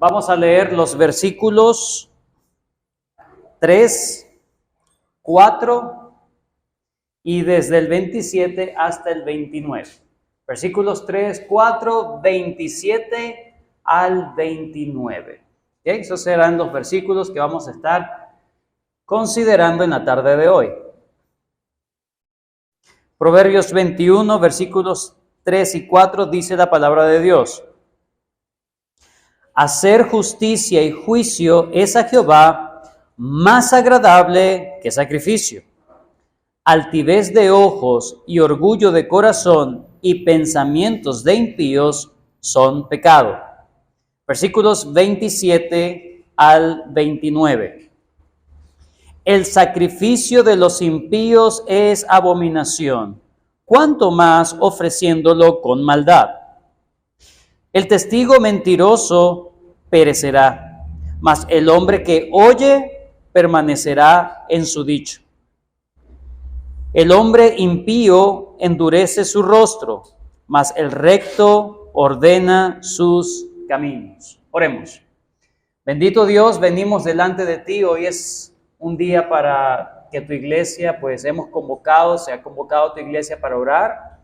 Vamos a leer los versículos 3, 4 y desde el 27 hasta el 29. Versículos 3, 4, 27 al 29. ¿Okay? Esos serán los versículos que vamos a estar considerando en la tarde de hoy. Proverbios 21, versículos 3 y 4 dice la palabra de Dios. Hacer justicia y juicio es a Jehová más agradable que sacrificio. Altivez de ojos y orgullo de corazón y pensamientos de impíos son pecado. Versículos 27 al 29. El sacrificio de los impíos es abominación, cuanto más ofreciéndolo con maldad. El testigo mentiroso perecerá, mas el hombre que oye permanecerá en su dicho. El hombre impío endurece su rostro, mas el recto ordena sus caminos. Oremos. Bendito Dios, venimos delante de ti. Hoy es un día para que tu iglesia, pues se ha convocado tu iglesia para orar.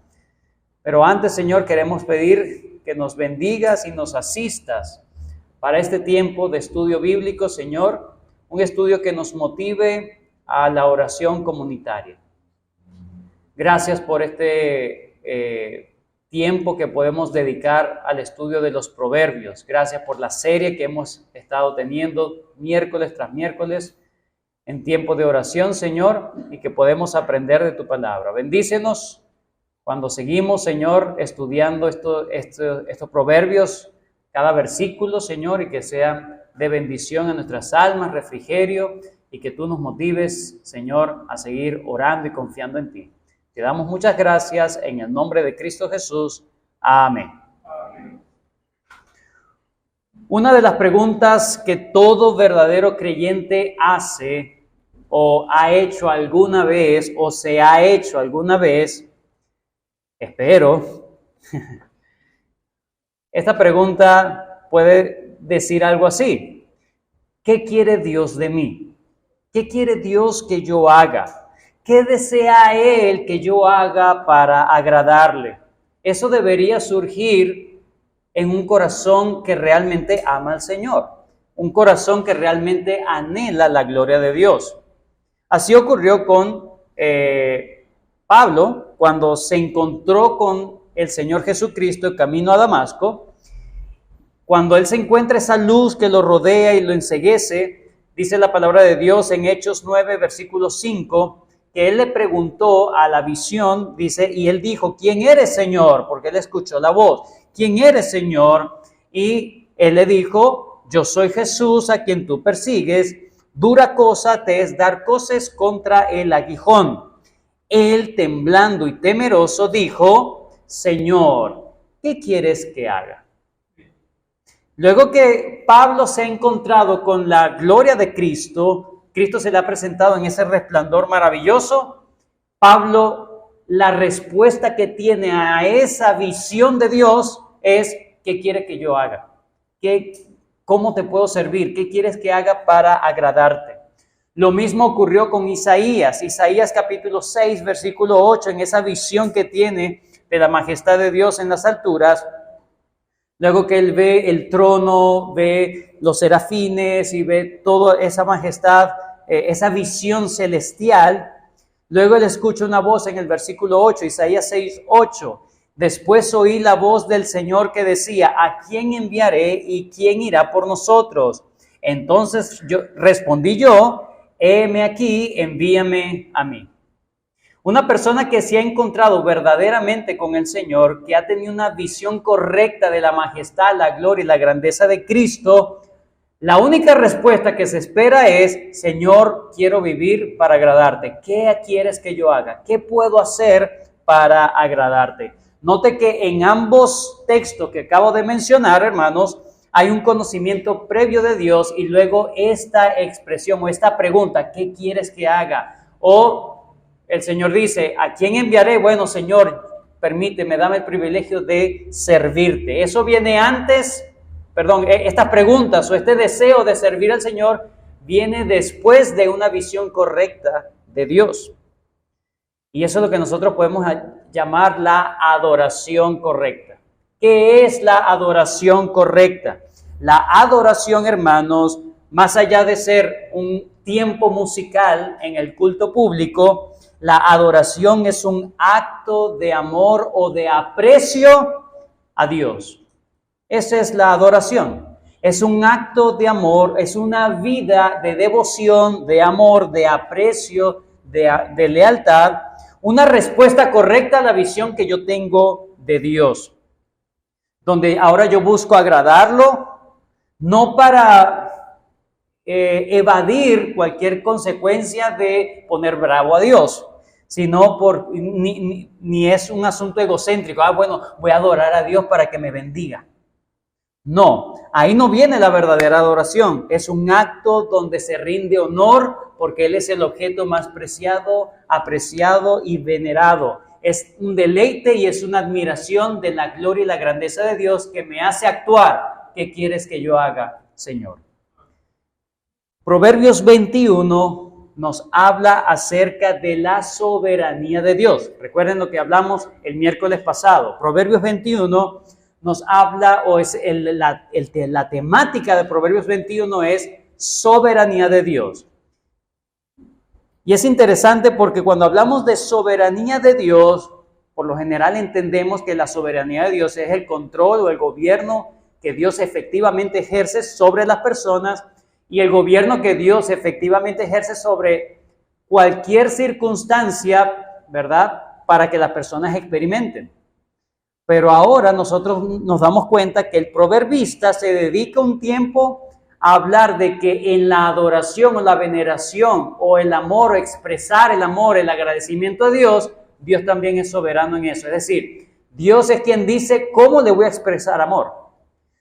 Pero antes, Señor, queremos pedir que nos bendigas y nos asistas para este tiempo de estudio bíblico, Señor, un estudio que nos motive a la oración comunitaria. Gracias por este tiempo que podemos dedicar al estudio de los proverbios. Gracias por la serie que hemos estado teniendo miércoles tras miércoles en tiempo de oración, Señor, y que podemos aprender de tu palabra. Bendícenos cuando seguimos, Señor, estudiando estos proverbios, cada versículo, Señor, y que sea de bendición a nuestras almas, refrigerio, y que tú nos motives, Señor, a seguir orando y confiando en ti. Te damos muchas gracias en el nombre de Cristo Jesús. Amén. Amén. Una de las preguntas que todo verdadero creyente hace, o ha hecho alguna vez, o se ha hecho alguna vez, espero, esta pregunta puede decir algo así. ¿Qué quiere Dios de mí? ¿Qué quiere Dios que yo haga? ¿Qué desea Él que yo haga para agradarle? Eso debería surgir en un corazón que realmente ama al Señor, un corazón que realmente anhela la gloria de Dios. Así ocurrió con Pablo cuando se encontró con el Señor Jesucristo en camino a Damasco. Cuando él se encuentra esa luz que lo rodea y lo enceguece, dice la palabra de Dios en Hechos 9, versículo 5, que él le preguntó a la visión, dice, y él dijo, ¿quién eres, Señor? Porque él escuchó la voz. ¿Quién eres, Señor? Y él le dijo, yo soy Jesús a quien tú persigues. Dura cosa te es dar coces contra el aguijón. Él, temblando y temeroso, dijo, Señor, ¿qué quieres que haga? Luego que Pablo se ha encontrado con la gloria de Cristo, Cristo se le ha presentado en ese resplandor maravilloso. Pablo, la respuesta que tiene a esa visión de Dios es, ¿qué quiere que yo haga? ¿Cómo te puedo servir? ¿Qué quieres que haga para agradarte? Lo mismo ocurrió con Isaías. Isaías capítulo 6, versículo 8, en esa visión que tiene de la majestad de Dios en las alturas. Luego que él ve el trono, ve los serafines y ve toda esa majestad, esa visión celestial. Luego él escucha una voz en el versículo 8, Isaías 6, 8. Después oí la voz del Señor que decía, ¿a quién enviaré y quién irá por nosotros? Entonces respondí yo, heme aquí, envíame a mí. Una persona que se ha encontrado verdaderamente con el Señor, que ha tenido una visión correcta de la majestad, la gloria y la grandeza de Cristo, la única respuesta que se espera es, Señor, quiero vivir para agradarte. ¿Qué quieres que yo haga? ¿Qué puedo hacer para agradarte? Note que en ambos textos que acabo de mencionar, hermanos, hay un conocimiento previo de Dios y luego esta expresión o esta pregunta, ¿qué quieres que haga? O el Señor dice, ¿a quién enviaré? Bueno, Señor, permíteme, dame el privilegio de servirte. Eso viene antes estas preguntas o este deseo de servir al Señor viene después de una visión correcta de Dios. Y eso es lo que nosotros podemos llamar la adoración correcta. ¿Qué es la adoración correcta? La adoración, hermanos, más allá de ser un tiempo musical en el culto público, la adoración es un acto de amor o de aprecio a Dios. Esa es la adoración. Es un acto de amor, es una vida de devoción, de amor, de aprecio, de lealtad, una respuesta correcta a la visión que yo tengo de Dios, donde ahora yo busco agradarlo, no para evadir cualquier consecuencia de poner bravo a Dios, sino ni es un asunto egocéntrico. Bueno, voy a adorar a Dios para que me bendiga. No, ahí no viene la verdadera adoración. Es un acto donde se rinde honor porque Él es el objeto más preciado, apreciado y venerado. Es un deleite y es una admiración de la gloria y la grandeza de Dios que me hace actuar. ¿Qué quieres que yo haga, Señor? Proverbios 21 nos habla acerca de la soberanía de Dios. Recuerden lo que hablamos el miércoles pasado. Proverbios 21 nos habla, o es la temática de Proverbios 21 es soberanía de Dios. Y es interesante porque cuando hablamos de soberanía de Dios, por lo general entendemos que la soberanía de Dios es el control o el gobierno que Dios efectivamente ejerce sobre las personas y el gobierno que Dios efectivamente ejerce sobre cualquier circunstancia, ¿verdad?, para que las personas experimenten. Pero ahora nosotros nos damos cuenta que el proverbista se dedica un tiempo a hablar de que en la adoración o la veneración o el amor o expresar el amor, el agradecimiento a Dios, Dios también es soberano en eso. Es decir, Dios es quien dice cómo le voy a expresar amor.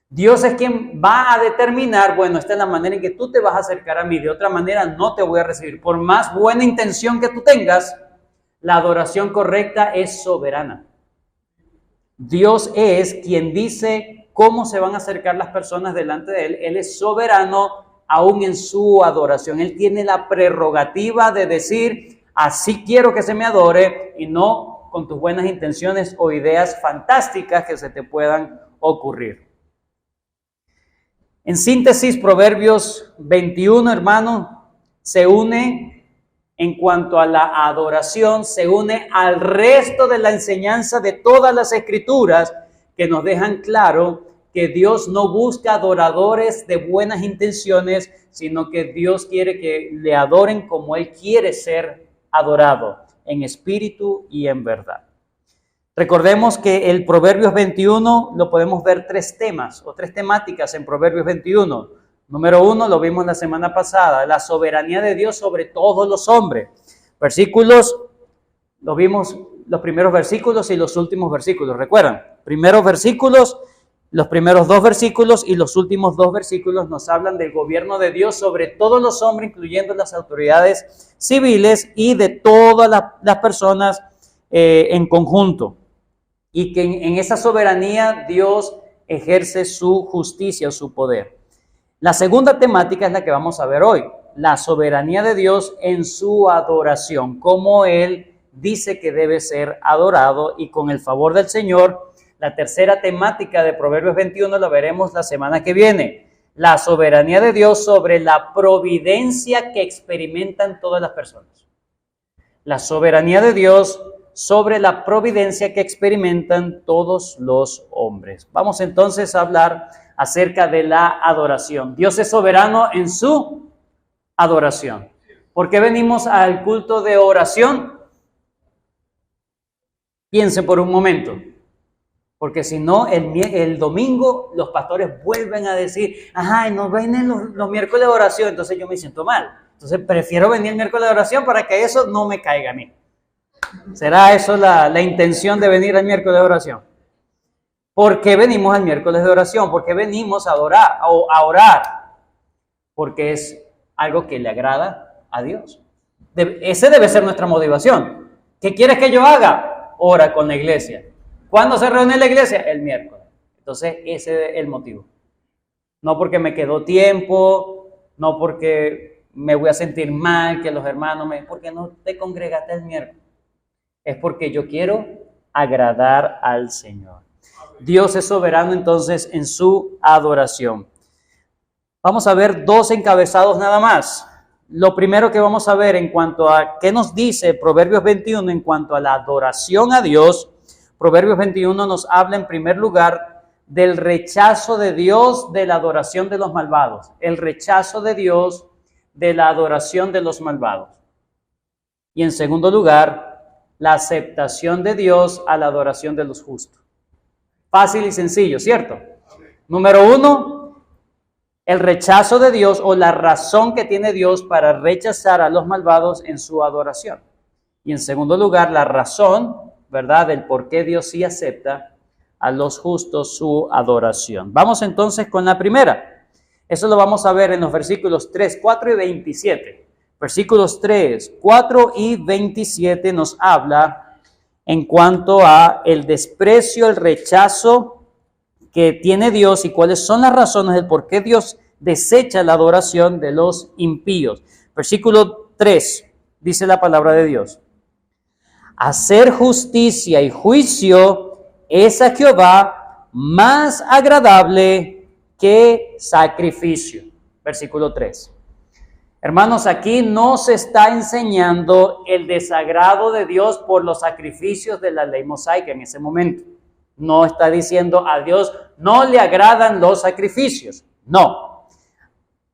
Dios es quien va a determinar, bueno, esta es la manera en que tú te vas a acercar a mí, de otra manera no te voy a recibir. Por más buena intención que tú tengas, la adoración correcta es soberana. Dios es quien dice cómo se van a acercar las personas delante de Él. Él es soberano aún en su adoración. Él tiene la prerrogativa de decir, así quiero que se me adore, y no con tus buenas intenciones o ideas fantásticas que se te puedan ocurrir. En síntesis, Proverbios 21, hermano, se une en cuanto a la adoración, se une al resto de la enseñanza de todas las escrituras que nos dejan claro que Dios no busca adoradores de buenas intenciones, sino que Dios quiere que le adoren como Él quiere ser adorado, en espíritu y en verdad. Recordemos que el Proverbios 21 lo podemos ver tres temas o tres temáticas en Proverbios 21. Número 1, lo vimos la semana pasada, la soberanía de Dios sobre todos los hombres. Versículos, lo vimos los primeros versículos y los últimos versículos. ¿Recuerdan? Primeros versículos, los primeros 2 versículos y los últimos 2 versículos nos hablan del gobierno de Dios sobre todos los hombres, incluyendo las autoridades civiles y de todas las personas en conjunto. Y que en esa soberanía Dios ejerce su justicia o su poder. La segunda temática es la que vamos a ver hoy, la soberanía de Dios en su adoración, cómo Él dice que debe ser adorado, y con el favor del Señor, la tercera temática de Proverbios 21 la veremos la semana que viene, la soberanía de Dios sobre la providencia que experimentan todas las personas. La soberanía de Dios sobre la providencia que experimentan todos los hombres. Vamos entonces a hablar acerca de la adoración. Dios es soberano en su adoración. ¿Por qué venimos al culto de oración? Piensen por un momento. Porque si no, el domingo los pastores vuelven a decir, no vienen los miércoles de oración, entonces yo me siento mal. Entonces prefiero venir el miércoles de oración para que eso no me caiga a mí. ¿Será eso la intención de venir al miércoles de oración? ¿Por qué venimos al miércoles de oración? ¿Por qué venimos a adorar o a orar? Porque es algo que le agrada a Dios. Ese debe ser nuestra motivación. ¿Qué quieres que yo haga? Ora con la iglesia. ¿Cuándo se reúne la iglesia? El miércoles. Entonces, ese es el motivo. No porque me quedó tiempo, no porque me voy a sentir mal, que los hermanos porque no te congregaste el miércoles. Es porque yo quiero agradar al Señor. Dios es soberano entonces en su adoración. Vamos a ver dos encabezados nada más. Lo primero que vamos a ver en cuanto a qué nos dice Proverbios 21 en cuanto a la adoración a Dios. Proverbios 21 nos habla en primer lugar del rechazo de Dios de la adoración de los malvados. El rechazo de Dios de la adoración de los malvados. Y en segundo lugar, la aceptación de Dios a la adoración de los justos. Fácil y sencillo, ¿cierto? Número uno, el rechazo de Dios o la razón que tiene Dios para rechazar a los malvados en su adoración. Y en segundo lugar, la razón, ¿verdad?, del por qué Dios sí acepta a los justos su adoración. Vamos entonces con la primera. Eso lo vamos a ver en los versículos 3, 4 y 27. Versículos 3, 4 y 27 nos habla en cuanto a el desprecio, el rechazo que tiene Dios y cuáles son las razones del por qué Dios desecha la adoración de los impíos. Versículo 3, dice la palabra de Dios. Hacer justicia y juicio es a Jehová más agradable que sacrificio. Versículo 3. Hermanos, aquí no se está enseñando el desagrado de Dios por los sacrificios de la ley mosaica en ese momento. No está diciendo a Dios no le agradan los sacrificios. No,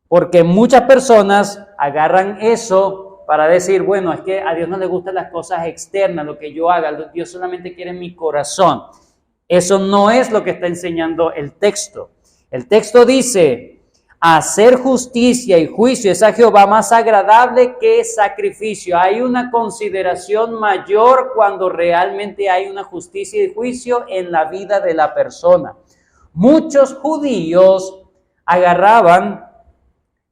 porque muchas personas agarran eso para decir, bueno, es que a Dios no le gustan las cosas externas, lo que yo haga, Dios solamente quiere mi corazón. Eso no es lo que está enseñando el texto. El texto dice, hacer justicia y juicio es a Jehová más agradable que sacrificio. Hay una consideración mayor cuando realmente hay una justicia y juicio en la vida de la persona. Muchos judíos agarraban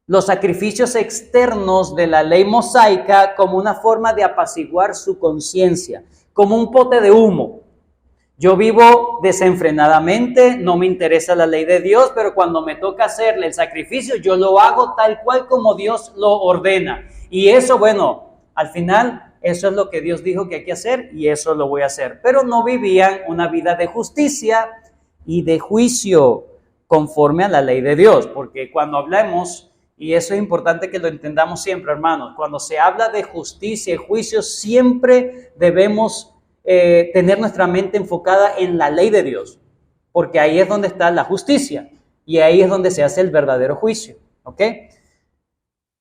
los sacrificios externos de la ley mosaica como una forma de apaciguar su conciencia, como un pote de humo. Yo vivo desenfrenadamente, no me interesa la ley de Dios, pero cuando me toca hacerle el sacrificio, yo lo hago tal cual como Dios lo ordena. Y eso, bueno, al final, eso es lo que Dios dijo que hay que hacer y eso lo voy a hacer. Pero no vivían una vida de justicia y de juicio conforme a la ley de Dios, porque cuando hablamos, y eso es importante que lo entendamos siempre, hermanos, cuando se habla de justicia y juicio, siempre debemos tener nuestra mente enfocada en la ley de Dios, porque ahí es donde está la justicia y ahí es donde se hace el verdadero juicio, ¿ok?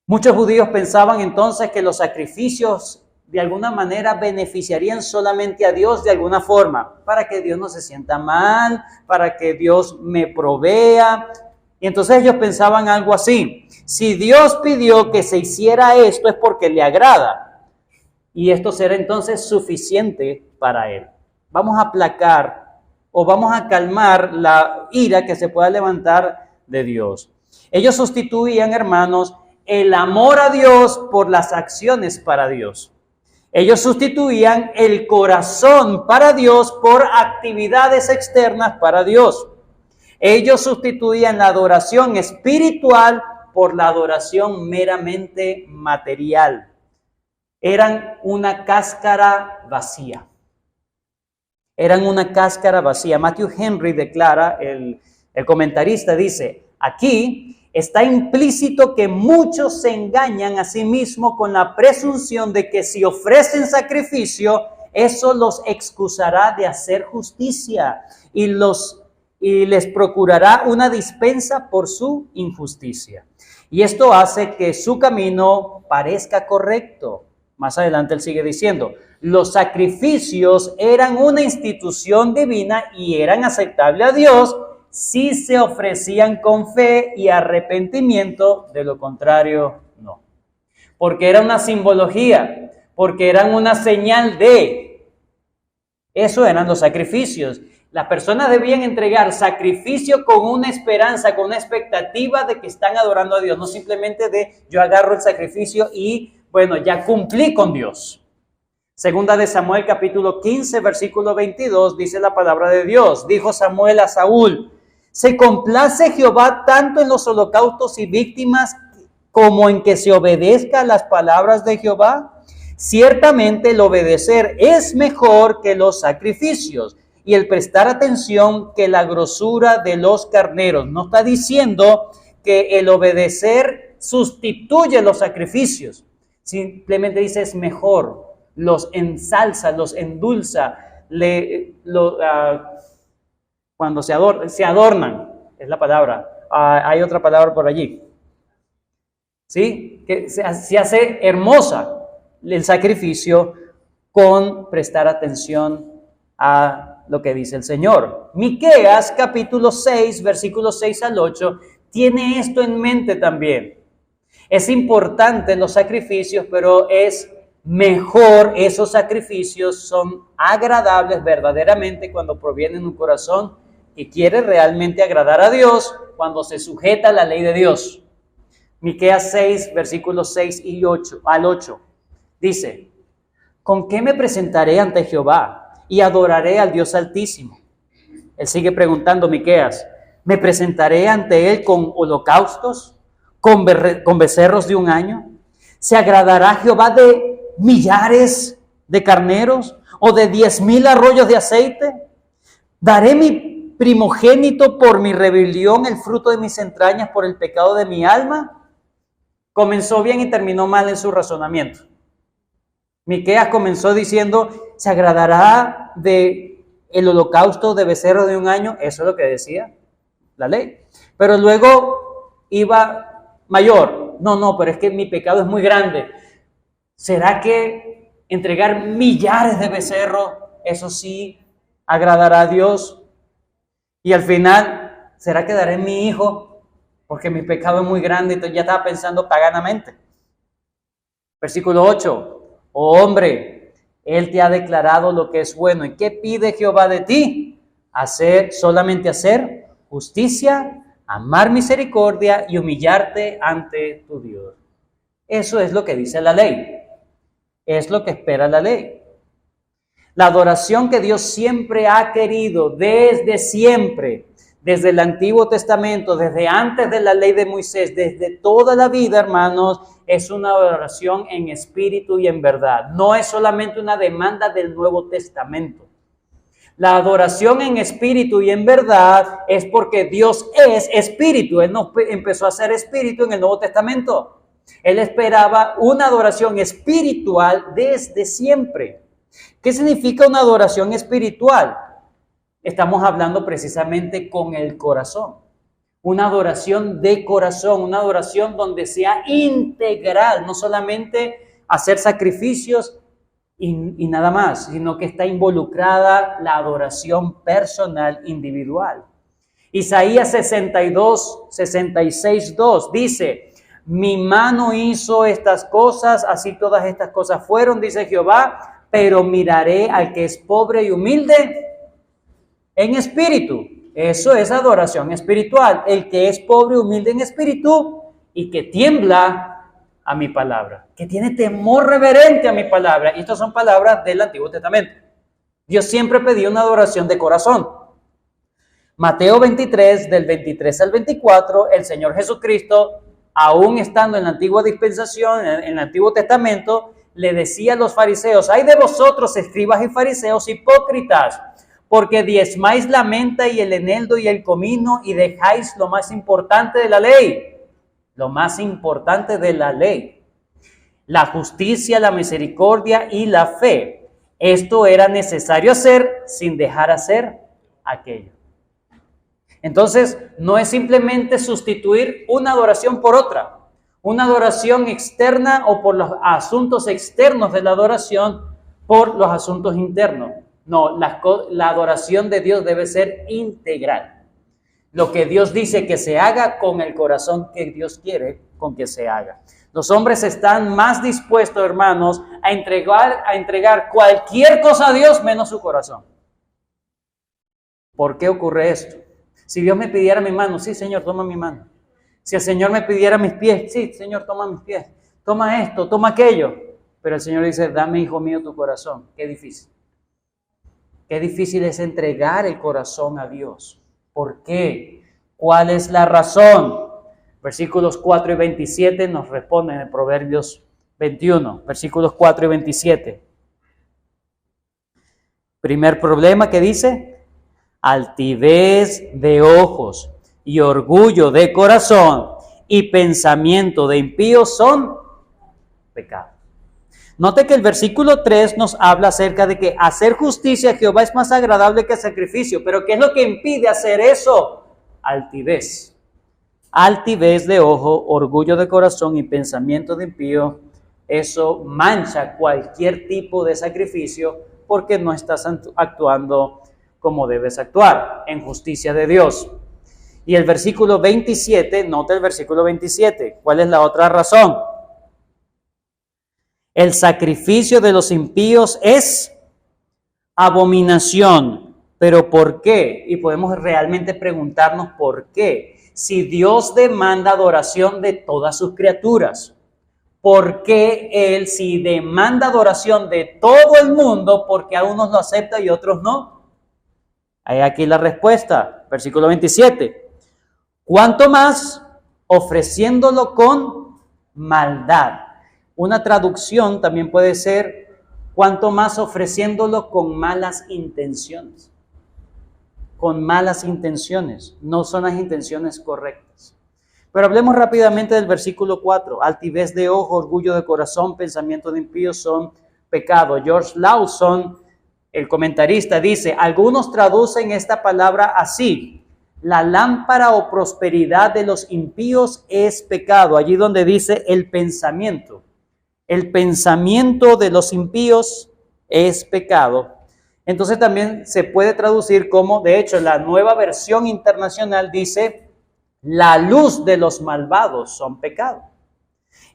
Muchos judíos pensaban entonces que los sacrificios de alguna manera beneficiarían solamente a Dios de alguna forma, para que Dios no se sienta mal, para que Dios me provea. Y entonces ellos pensaban algo así: si Dios pidió que se hiciera esto es porque le agrada. Y esto será entonces suficiente para él. Vamos a aplacar o vamos a calmar la ira que se pueda levantar de Dios. Ellos sustituían, hermanos, el amor a Dios por las acciones para Dios. Ellos sustituían el corazón para Dios por actividades externas para Dios. Ellos sustituían la adoración espiritual por la adoración meramente material. Eran una cáscara vacía. Eran una cáscara vacía. Matthew Henry declara, el comentarista dice, aquí está implícito que muchos se engañan a sí mismos con la presunción de que si ofrecen sacrificio, eso los excusará de hacer justicia y les procurará una dispensa por su injusticia. Y esto hace que su camino parezca correcto. Más adelante él sigue diciendo, los sacrificios eran una institución divina y eran aceptables a Dios si se ofrecían con fe y arrepentimiento, de lo contrario, no. Porque era una simbología, porque eran una señal de, eso eran los sacrificios. Las personas debían entregar sacrificio con una esperanza, con una expectativa de que están adorando a Dios, no simplemente de yo agarro el sacrificio y bueno, ya cumplí con Dios. Segunda de Samuel capítulo 15, versículo 22, dice la palabra de Dios. Dijo Samuel a Saúl, ¿Se complace Jehová tanto en los holocaustos y víctimas como en que se obedezca a las palabras de Jehová? Ciertamente el obedecer es mejor que los sacrificios y el prestar atención que la grosura de los carneros. No está diciendo que el obedecer sustituye los sacrificios. Simplemente dice es mejor, los ensalza, los endulza, cuando se adornan, es la palabra. Hay otra palabra por allí. ¿Sí? Que se hace hermosa el sacrificio con prestar atención a lo que dice el Señor. Miqueas capítulo 6, versículos 6 al 8, tiene esto en mente también. Es importante los sacrificios, pero es mejor, esos sacrificios son agradables verdaderamente cuando provienen de un corazón que quiere realmente agradar a Dios, cuando se sujeta a la ley de Dios. Miqueas 6, versículos 6 y 8 al 8. Dice, ¿con qué me presentaré ante Jehová y adoraré al Dios Altísimo? Él sigue preguntando, Miqueas, ¿me presentaré ante él con holocaustos, con becerros de un año? ¿Se agradará Jehová de millares de carneros o de 10,000 arroyos de aceite? ¿Daré mi primogénito por mi rebelión, el fruto de mis entrañas por el pecado de mi alma? Comenzó bien y terminó mal en su razonamiento. Miqueas comenzó diciendo, ¿se agradará de el holocausto de becerro de un año? Eso es lo que decía la ley. Pero luego iba mayor. No, pero es que mi pecado es muy grande. ¿Será que entregar millares de becerros, eso sí agradará a Dios? Y al final, ¿será que daré mi hijo? Porque mi pecado es muy grande. Entonces ya estaba pensando paganamente. Versículo 8. Oh hombre, Él te ha declarado lo que es bueno. ¿Y qué pide Jehová de ti? Solamente hacer justicia, amar misericordia y humillarte ante tu Dios. Eso es lo que dice la ley. Es lo que espera la ley. La adoración que Dios siempre ha querido, desde siempre, desde el Antiguo Testamento, desde antes de la ley de Moisés, desde toda la vida, hermanos, es una adoración en espíritu y en verdad. No es solamente una demanda del Nuevo Testamento. La adoración en espíritu y en verdad es porque Dios es espíritu. Él no empezó a ser espíritu en el Nuevo Testamento. Él esperaba una adoración espiritual desde siempre. ¿Qué significa una adoración espiritual? Estamos hablando precisamente con el corazón. Una adoración de corazón, una adoración donde sea integral, no solamente hacer sacrificios y nada más, sino que está involucrada la adoración personal individual. Isaías 66:2 dice, mi mano hizo estas cosas, así todas estas cosas fueron, dice Jehová, pero miraré al que es pobre y humilde en espíritu. Eso es adoración espiritual. El que es pobre y humilde en espíritu y que tiembla a mi palabra, que tiene temor reverente a mi palabra. Y estas son palabras del Antiguo Testamento. Dios siempre pedía una adoración de corazón. Mateo 23, del 23 al 24, el Señor Jesucristo, aún estando en la antigua dispensación, en el Antiguo Testamento, le decía a los fariseos, ay de vosotros, escribas y fariseos hipócritas, porque diezmáis la menta y el eneldo y el comino y dejáis lo más importante de la ley. Lo más importante de la ley. La justicia, la misericordia y la fe. Esto era necesario hacer sin dejar hacer aquello. Entonces, no es simplemente sustituir una adoración por otra. Una adoración externa o por los asuntos externos de la adoración por los asuntos internos. No, la adoración de Dios debe ser integral. Lo que Dios dice que se haga con el corazón que Dios quiere con que se haga. Los hombres están más dispuestos, hermanos, a entregar cualquier cosa a Dios menos su corazón. ¿Por qué ocurre esto? Si Dios me pidiera mi mano, sí, Señor, toma mi mano. Si el Señor me pidiera mis pies, sí, Señor, toma mis pies. Toma esto, toma aquello. Pero el Señor dice, dame, hijo mío, tu corazón. Qué difícil. Qué difícil es entregar el corazón a Dios. ¿Por qué? ¿Cuál es la razón? Versículos 4 y 27 nos responden en Proverbios 21, versículos 4 y 27. Primer problema que dice: altivez de ojos y orgullo de corazón y pensamiento de impíos son pecados. Note que el versículo 3 nos habla acerca de que hacer justicia a Jehová es más agradable que el sacrificio. Pero ¿qué es lo que impide hacer eso? Altivez. Altivez de ojo, orgullo de corazón y pensamiento de impío. Eso mancha cualquier tipo de sacrificio porque no estás actuando como debes actuar, en justicia de Dios. Y el versículo 27, nota el versículo 27. ¿Cuál es la otra razón? El sacrificio de los impíos es abominación. ¿Pero por qué? Y podemos realmente preguntarnos por qué. Si Dios demanda adoración de todas sus criaturas, ¿por qué Él, si demanda adoración de todo el mundo, porque a unos lo acepta y otros no? Hay aquí la respuesta, versículo 27. ¿Cuánto más ofreciéndolo con maldad? Una traducción también puede ser: cuánto más ofreciéndolo con malas intenciones. Con malas intenciones, no son las intenciones correctas. Pero hablemos rápidamente del versículo 4. Altivez de ojo, orgullo de corazón, pensamiento de impíos son pecado. George Lawson, el comentarista, dice: algunos traducen esta palabra así: la lámpara o prosperidad de los impíos es pecado. Allí donde dice el pensamiento de los impíos es pecado. Entonces también se puede traducir como, de hecho, la Nueva Versión Internacional dice: la luz de los malvados son pecado.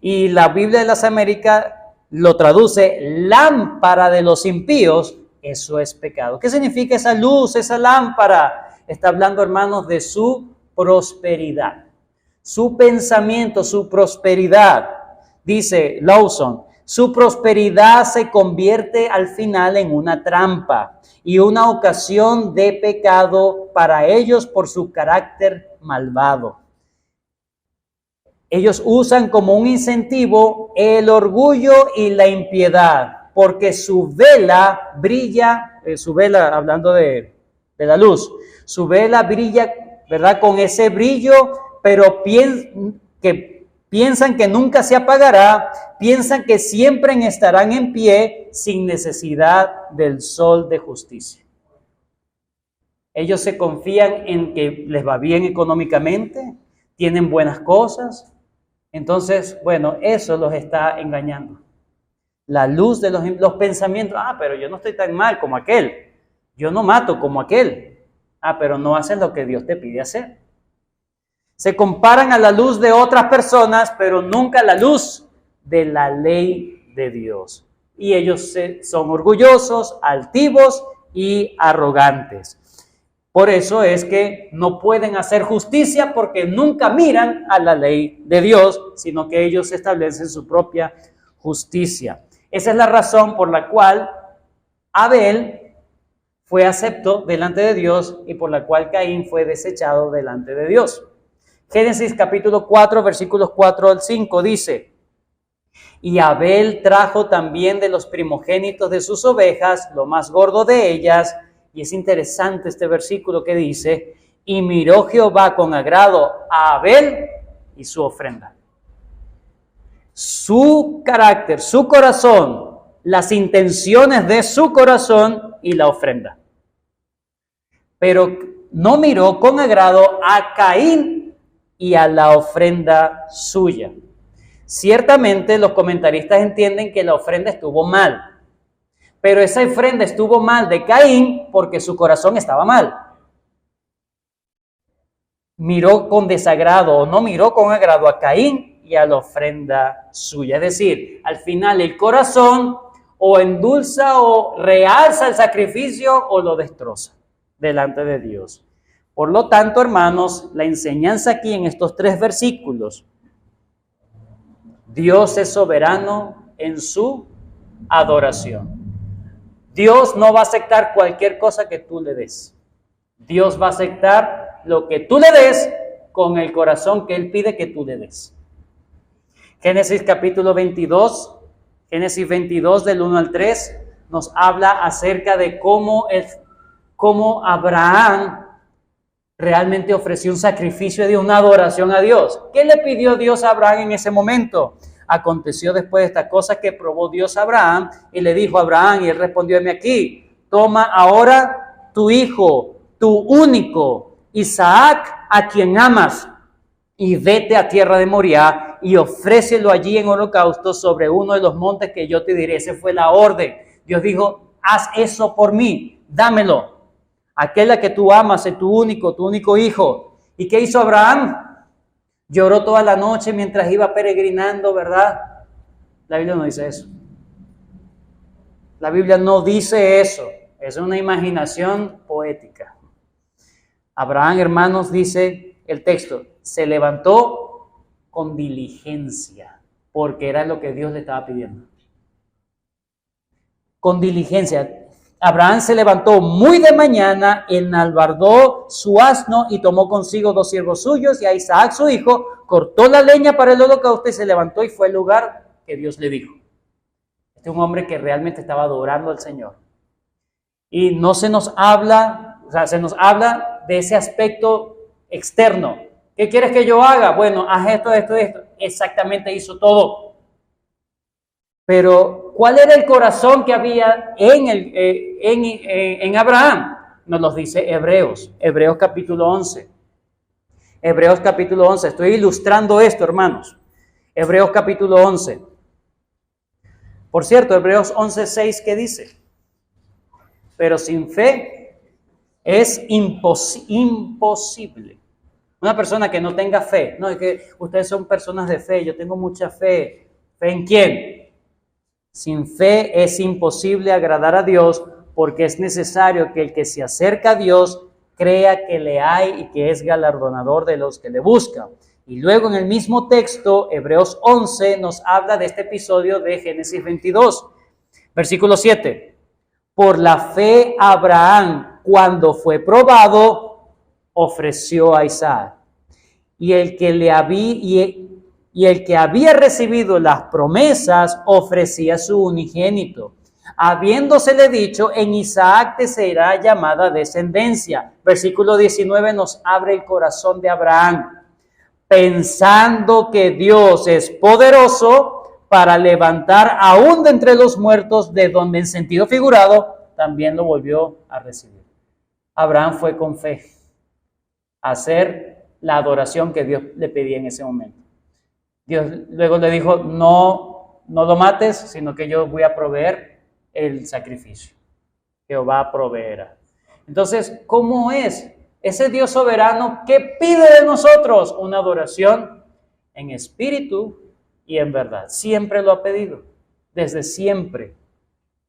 Y la Biblia de las Américas lo traduce: lámpara de los impíos, eso es pecado. ¿Qué significa esa luz, esa lámpara? Está hablando, hermanos, de su prosperidad, su pensamiento, su prosperidad. Dice Lawson: su prosperidad se convierte al final en una trampa y una ocasión de pecado para ellos por su carácter malvado. Ellos usan como un incentivo el orgullo y la impiedad, porque su vela brilla, hablando de la luz, su vela brilla, ¿verdad? Con ese brillo, pero piensan que nunca se apagará, piensan que siempre estarán en pie sin necesidad del sol de justicia. Ellos se confían en que les va bien económicamente, tienen buenas cosas. Entonces, bueno, eso los está engañando. La luz de los pensamientos: pero yo no estoy tan mal como aquel, yo no mato como aquel. Pero no haces lo que Dios te pide hacer. Se comparan a la luz de otras personas, pero nunca a la luz de la ley de Dios. Y ellos son orgullosos, altivos y arrogantes. Por eso es que no pueden hacer justicia, porque nunca miran a la ley de Dios, sino que ellos establecen su propia justicia. Esa es la razón por la cual Abel fue acepto delante de Dios y por la cual Caín fue desechado delante de Dios. Génesis capítulo 4, versículos 4 al 5 dice: y Abel trajo también de los primogénitos de sus ovejas, lo más gordo de ellas. Y es interesante este versículo que dice: y miró Jehová con agrado a Abel y su ofrenda. Su carácter, su corazón, las intenciones de su corazón y la ofrenda. Pero no miró con agrado a Caín y a la ofrenda suya. Ciertamente los comentaristas entienden que la ofrenda estuvo mal, pero esa ofrenda estuvo mal de Caín porque su corazón estaba mal. Miró con desagrado o no miró con agrado a Caín y a la ofrenda suya. Es decir, al final el corazón o endulza o realza el sacrificio o lo destroza delante de Dios. Por lo tanto, hermanos, la enseñanza aquí en estos 3 versículos: Dios es soberano en su adoración. Dios no va a aceptar cualquier cosa que tú le des. Dios va a aceptar lo que tú le des con el corazón que Él pide que tú le des. Génesis capítulo 22, Génesis 22 del 1 al 3, nos habla acerca de cómo Abraham realmente ofreció un sacrificio de una adoración a Dios. ¿Qué le pidió Dios a Abraham en ese momento? Aconteció después de esta cosa que probó Dios a Abraham y le dijo a Abraham, y él respondió: heme aquí, toma ahora tu hijo, tu único, Isaac, a quien amas, y vete a tierra de Moriah y ofrécelo allí en holocausto sobre uno de los montes que yo te diré. Esa fue la orden. Dios dijo: haz eso por mí, dámelo. Aquel a que tú amas es tu único hijo. ¿Y qué hizo Abraham? Lloró toda la noche mientras iba peregrinando, ¿verdad? La Biblia no dice eso. La Biblia no dice eso. Es una imaginación poética. Abraham, hermanos, dice el texto, se levantó con diligencia, porque era lo que Dios le estaba pidiendo. Con diligencia. Abraham se levantó muy de mañana, enalbardó su asno y tomó consigo 2 siervos suyos y a Isaac su hijo, cortó la leña para el holocausto y se levantó y fue al lugar que Dios le dijo. Este es un hombre que realmente estaba adorando al Señor. Y no se nos habla, se nos habla de ese aspecto externo. ¿Qué quieres que yo haga? Bueno, haz esto. Exactamente hizo todo. Pero, ¿cuál era el corazón que había en Abraham? Nos lo dice Hebreos capítulo 11. Hebreos capítulo 11. Estoy ilustrando esto, hermanos. Hebreos capítulo 11. Por cierto, Hebreos 11:6, ¿qué dice? Pero sin fe es imposible. Una persona que no tenga fe. No, es que ustedes son personas de fe. Yo tengo mucha fe. ¿Fe en quién? Sin fe es imposible agradar a Dios, porque es necesario que el que se acerca a Dios crea que le hay y que es galardonador de los que le buscan. Y luego en el mismo texto, Hebreos 11, nos habla de este episodio de Génesis 22. Versículo 7. Por la fe Abraham, cuando fue probado, ofreció a Isaac. Y el que había recibido las promesas ofrecía su unigénito, habiéndosele dicho: en Isaac te será llamada descendencia. Versículo 19 nos abre el corazón de Abraham, pensando que Dios es poderoso para levantar aún de entre los muertos, de donde en sentido figurado también lo volvió a recibir. Abraham fue con fe a hacer la adoración que Dios le pedía en ese momento. Dios luego le dijo: no lo mates, sino que yo voy a proveer el sacrificio. Jehová proveerá. Entonces, ¿cómo es ese Dios soberano que pide de nosotros una adoración en espíritu y en verdad? Siempre lo ha pedido, desde siempre.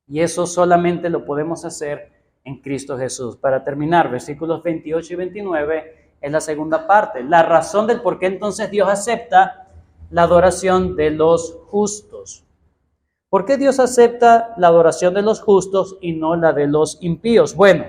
Y eso solamente lo podemos hacer en Cristo Jesús. Para terminar, versículos 28 y 29 es la segunda parte. La razón del por qué entonces Dios acepta la adoración de los justos. ¿Por qué Dios acepta la adoración de los justos y no la de los impíos? Bueno,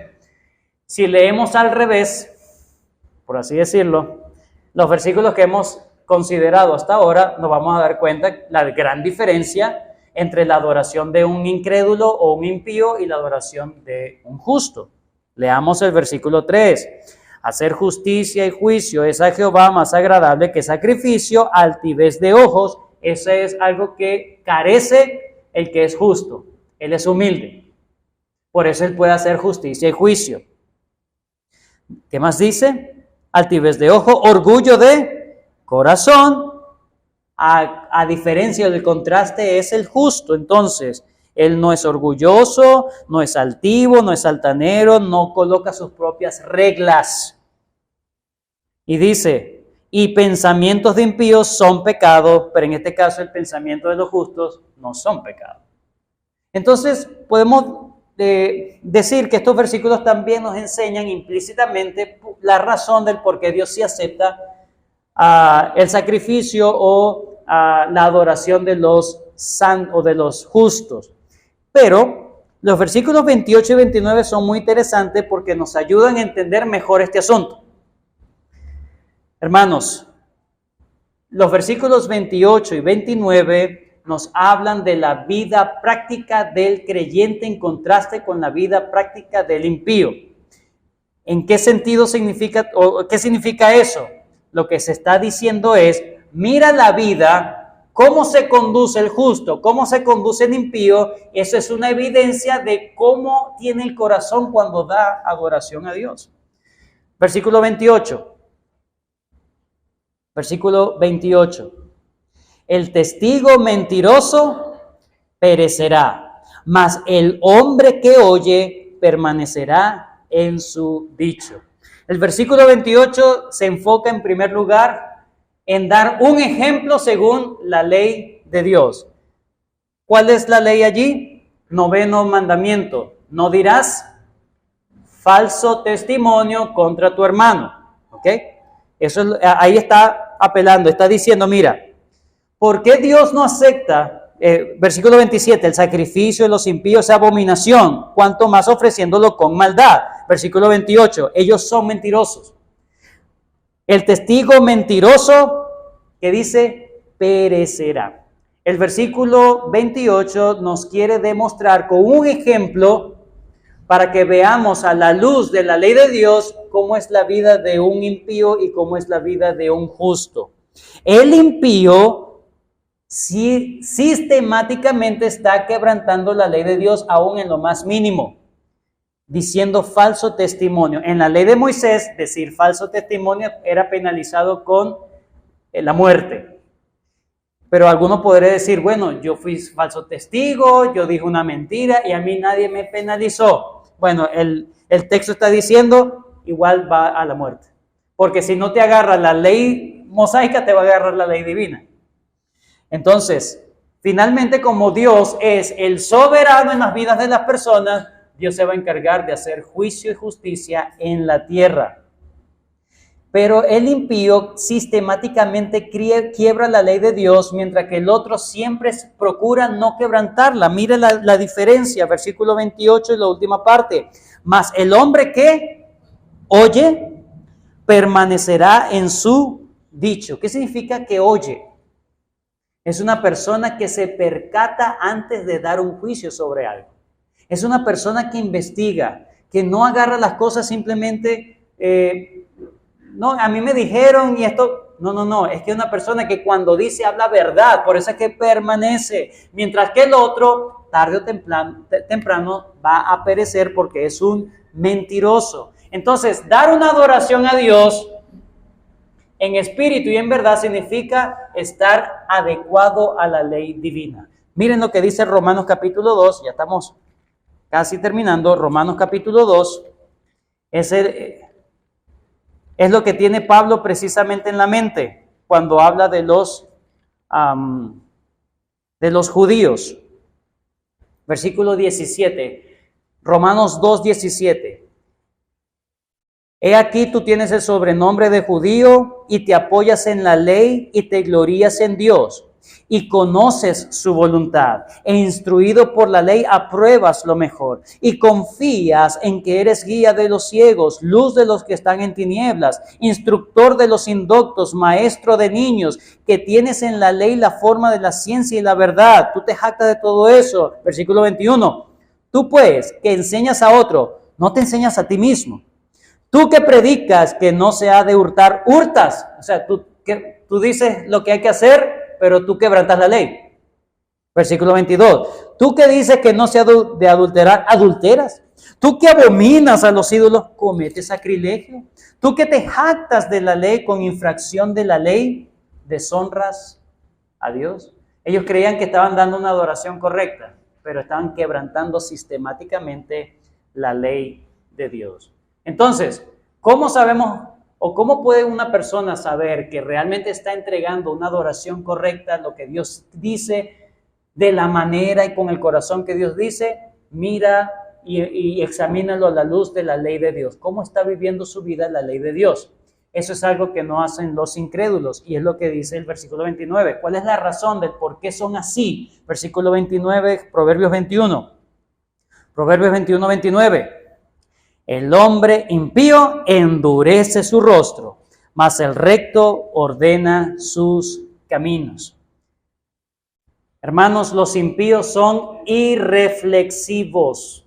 si leemos al revés, por así decirlo, los versículos que hemos considerado hasta ahora, nos vamos a dar cuenta la gran diferencia entre la adoración de un incrédulo o un impío y la adoración de un justo. Leamos el versículo 3. Hacer justicia y juicio es a Jehová más agradable que sacrificio, altivez de ojos. Eso es algo que carece el que es justo. Él es humilde. Por eso él puede hacer justicia y juicio. ¿Qué más dice? Altivez de ojo, orgullo de corazón. A diferencia del contraste es el justo. Entonces, él no es orgulloso, no es altivo, no es altanero, no coloca sus propias reglas. Y dice, y pensamientos de impíos son pecado, pero en este caso el pensamiento de los justos no son pecado. Entonces, podemos decir que estos versículos también nos enseñan implícitamente la razón del por qué Dios sí acepta el sacrificio o la adoración de los santos o de los justos. Pero los versículos 28 y 29 son muy interesantes porque nos ayudan a entender mejor este asunto. Hermanos, los versículos 28 y 29 nos hablan de la vida práctica del creyente en contraste con la vida práctica del impío. ¿En qué sentido significa, o qué significa eso? Lo que se está diciendo es, mira la vida, cómo se conduce el justo, cómo se conduce el impío. Eso es una evidencia de cómo tiene el corazón cuando da adoración a Dios. Versículo 28. Versículo 28. El testigo mentiroso perecerá, mas el hombre que oye permanecerá en su dicho. El versículo 28 se enfoca en primer lugar en dar un ejemplo según la ley de Dios. ¿Cuál es la ley allí? 9º mandamiento. No dirás falso testimonio contra tu hermano. ¿Ok? Eso ahí está apelando, está diciendo, mira, ¿por qué Dios no acepta, versículo 27, el sacrificio de los impíos es abominación, cuanto más ofreciéndolo con maldad? Versículo 28, ellos son mentirosos. El testigo mentiroso, que dice, perecerá. El versículo 28 nos quiere demostrar con un ejemplo para que veamos a la luz de la ley de Dios cómo es la vida de un impío y cómo es la vida de un justo. El impío sistemáticamente está quebrantando la ley de Dios aún en lo más mínimo, diciendo falso testimonio. En la ley de Moisés, decir falso testimonio era penalizado con la muerte. Pero alguno podría decir, bueno, yo fui falso testigo, yo dije una mentira y a mí nadie me penalizó. Bueno, el texto está diciendo, igual va a la muerte. Porque si no te agarra la ley mosaica, te va a agarrar la ley divina. Entonces, finalmente, como Dios es el soberano en las vidas de las personas, Dios se va a encargar de hacer juicio y justicia en la tierra. Pero el impío sistemáticamente quiebra la ley de Dios, mientras que el otro siempre procura no quebrantarla. Mire la diferencia, versículo 28 y la última parte. Mas el hombre que oye permanecerá en su dicho. ¿Qué significa que oye? Es una persona que se percata antes de dar un juicio sobre algo. Es una persona que investiga, que no agarra las cosas simplemente... no, a mí me dijeron y esto, no, es que una persona que cuando dice habla verdad, por eso es que permanece, mientras que el otro tarde o temprano va a perecer porque es un mentiroso. Entonces, dar una adoración a Dios en espíritu y en verdad significa estar adecuado a la ley divina. Miren lo que dice Romanos capítulo 2, ya estamos casi terminando, Romanos capítulo 2, es lo que tiene Pablo precisamente en la mente cuando habla de los judíos. Versículo 17, Romanos 2, 17. He aquí tú tienes el sobrenombre de judío y te apoyas en la ley y te glorías en Dios y conoces su voluntad e instruido por la ley apruebas lo mejor y confías en que eres guía de los ciegos, luz de los que están en tinieblas, instructor de los indoctos, maestro de niños, que tienes en la ley la forma de la ciencia y la verdad. Tú te jactas de todo eso. Versículo 21. Tú pues que enseñas a otro, no te enseñas a ti mismo. Tú que predicas que no se ha de hurtar, hurtas. O sea, tú dices lo que hay que hacer, pero tú quebrantas la ley. Versículo 22. Tú que dices que no se ha de adulterar, adulteras. Tú que abominas a los ídolos, cometes sacrilegio. Tú que te jactas de la ley con infracción de la ley, deshonras a Dios. Ellos creían que estaban dando una adoración correcta, pero estaban quebrantando sistemáticamente la ley de Dios. Entonces, ¿cómo sabemos o cómo puede una persona saber que realmente está entregando una adoración correcta, lo que Dios dice, de la manera y con el corazón que Dios dice? Mira y examínalo a la luz de la ley de Dios. ¿Cómo está viviendo su vida la ley de Dios? Eso es algo que no hacen los incrédulos y es lo que dice el versículo 29. ¿Cuál es la razón del por qué son así? Versículo 29, Proverbios 21. Proverbios 21, 29. El hombre impío endurece su rostro, mas el recto ordena sus caminos. Hermanos, los impíos son irreflexivos.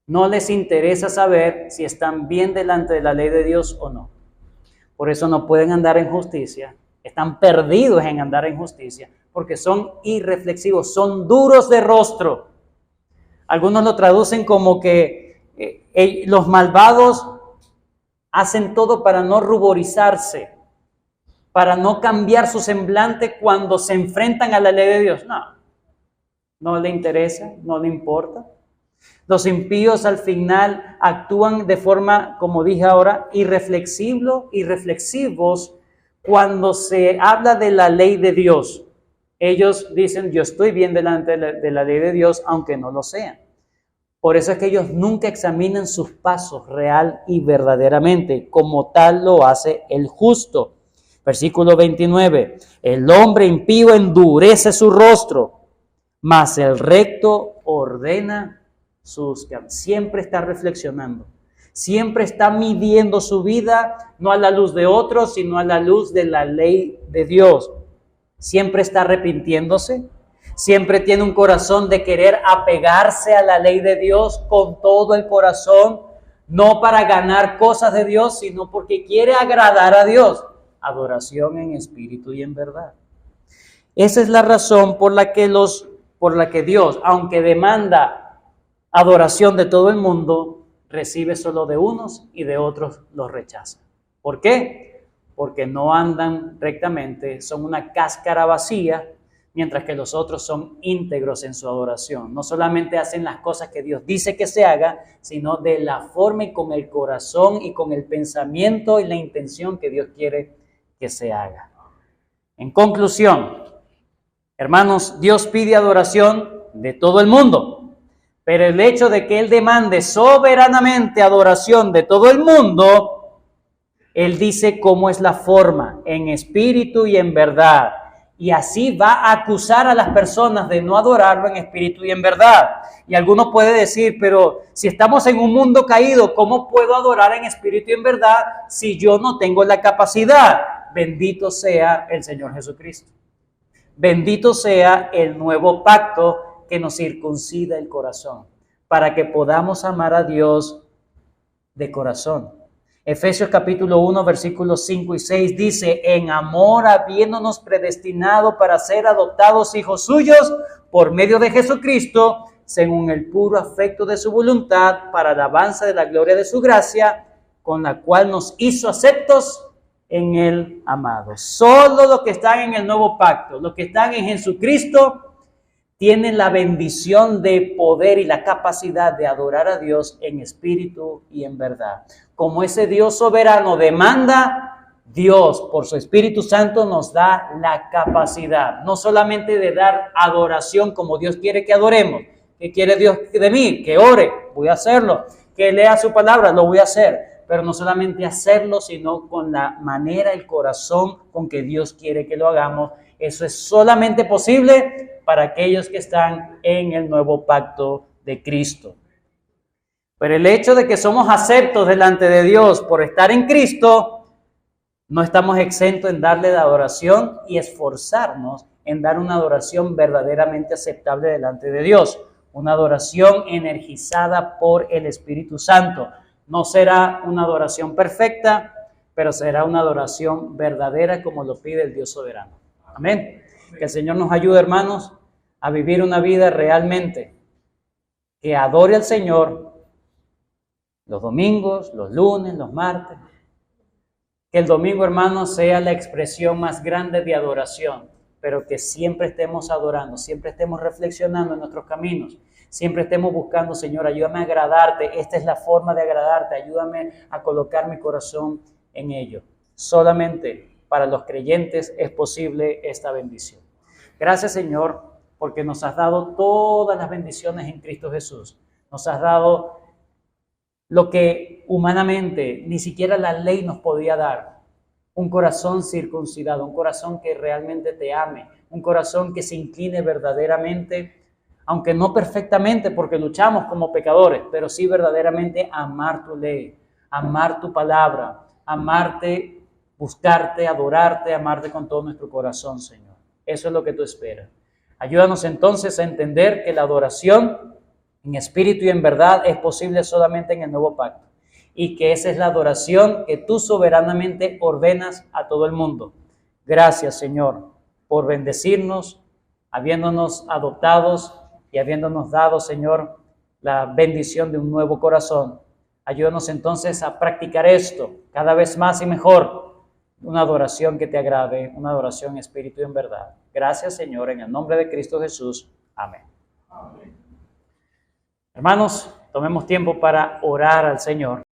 No les interesa saber si están bien delante de la ley de Dios o no. Por eso no pueden andar en justicia. Están perdidos en andar en justicia, porque son irreflexivos, son duros de rostro. Algunos lo traducen como que los malvados hacen todo para no ruborizarse, para no cambiar su semblante cuando se enfrentan a la ley de Dios. No le interesa, no le importa. Los impíos al final actúan de forma, como dije ahora, irreflexivos cuando se habla de la ley de Dios. Ellos dicen, yo estoy bien delante de la ley de Dios, aunque no lo sean. Por eso es que ellos nunca examinan sus pasos real y verdaderamente, como tal lo hace el justo. Versículo 29, el hombre impío endurece su rostro, mas el recto ordena sus caminos. Siempre está reflexionando, siempre está midiendo su vida, no a la luz de otros, sino a la luz de la ley de Dios. Siempre está arrepintiéndose, siempre tiene un corazón de querer apegarse a la ley de Dios con todo el corazón, no para ganar cosas de Dios, sino porque quiere agradar a Dios. Adoración en espíritu y en verdad. Esa es la razón por la que Dios, aunque demanda adoración de todo el mundo, recibe solo de unos y de otros los rechaza. ¿Por qué? Porque no andan rectamente, son una cáscara vacía, mientras que los otros son íntegros en su adoración. No solamente hacen las cosas que Dios dice que se haga, sino de la forma y con el corazón y con el pensamiento y la intención que Dios quiere que se haga. En conclusión, hermanos, Dios pide adoración de todo el mundo. Pero el hecho de que Él demande soberanamente adoración de todo el mundo, Él dice cómo es la forma, en espíritu y en verdad. Y así va a acusar a las personas de no adorarlo en espíritu y en verdad. Y alguno puede decir, pero si estamos en un mundo caído, ¿cómo puedo adorar en espíritu y en verdad si yo no tengo la capacidad? Bendito sea el Señor Jesucristo. Bendito sea el nuevo pacto que nos circuncida el corazón, para que podamos amar a Dios de corazón. Efesios capítulo 1, versículos 5 y 6 dice, en amor habiéndonos predestinado para ser adoptados hijos suyos por medio de Jesucristo, según el puro afecto de su voluntad, para alabanza de la gloria de su gracia, con la cual nos hizo aceptos en el amado. Solo los que están en el nuevo pacto, los que están en Jesucristo, tienen la bendición de poder y la capacidad de adorar a Dios en espíritu y en verdad. Como ese Dios soberano demanda, Dios por su Espíritu Santo nos da la capacidad, no solamente de dar adoración como Dios quiere que adoremos. ¿Qué quiere Dios de mí? Que ore, voy a hacerlo. Que lea su palabra, lo voy a hacer. Pero no solamente hacerlo, sino con la manera, el corazón con que Dios quiere que lo hagamos. Eso es solamente posible para aquellos que están en el nuevo pacto de Cristo. Pero el hecho de que somos aceptos delante de Dios por estar en Cristo, no estamos exentos en darle la adoración y esforzarnos en dar una adoración verdaderamente aceptable delante de Dios. Una adoración energizada por el Espíritu Santo. No será una adoración perfecta, pero será una adoración verdadera como lo pide el Dios soberano. Amén. Que el Señor nos ayude, hermanos, a vivir una vida realmente que adore al Señor los domingos, los lunes, los martes. Que el domingo, hermanos, sea la expresión más grande de adoración, pero que siempre estemos adorando, siempre estemos reflexionando en nuestros caminos, siempre estemos buscando, Señor, ayúdame a agradarte, esta es la forma de agradarte, ayúdame a colocar mi corazón en ello. Solamente para los creyentes es posible esta bendición. Gracias, Señor, porque nos has dado todas las bendiciones en Cristo Jesús. Nos has dado lo que humanamente ni siquiera la ley nos podía dar. Un corazón circuncidado, un corazón que realmente te ame, un corazón que se incline verdaderamente, aunque no perfectamente porque luchamos como pecadores, pero sí verdaderamente amar tu ley, amar tu palabra, amarte, buscarte, adorarte, amarte con todo nuestro corazón, Señor. Eso es lo que tú esperas. Ayúdanos entonces a entender que la adoración en espíritu y en verdad es posible solamente en el nuevo pacto, y que esa es la adoración que tú soberanamente ordenas a todo el mundo. Gracias, Señor, por bendecirnos, habiéndonos adoptados y habiéndonos dado, Señor, la bendición de un nuevo corazón. Ayúdanos entonces a practicar esto cada vez más y mejor, una adoración que te agrade, una adoración en espíritu y en verdad. Gracias, Señor, en el nombre de Cristo Jesús. Amén. Amén. Hermanos, tomemos tiempo para orar al Señor.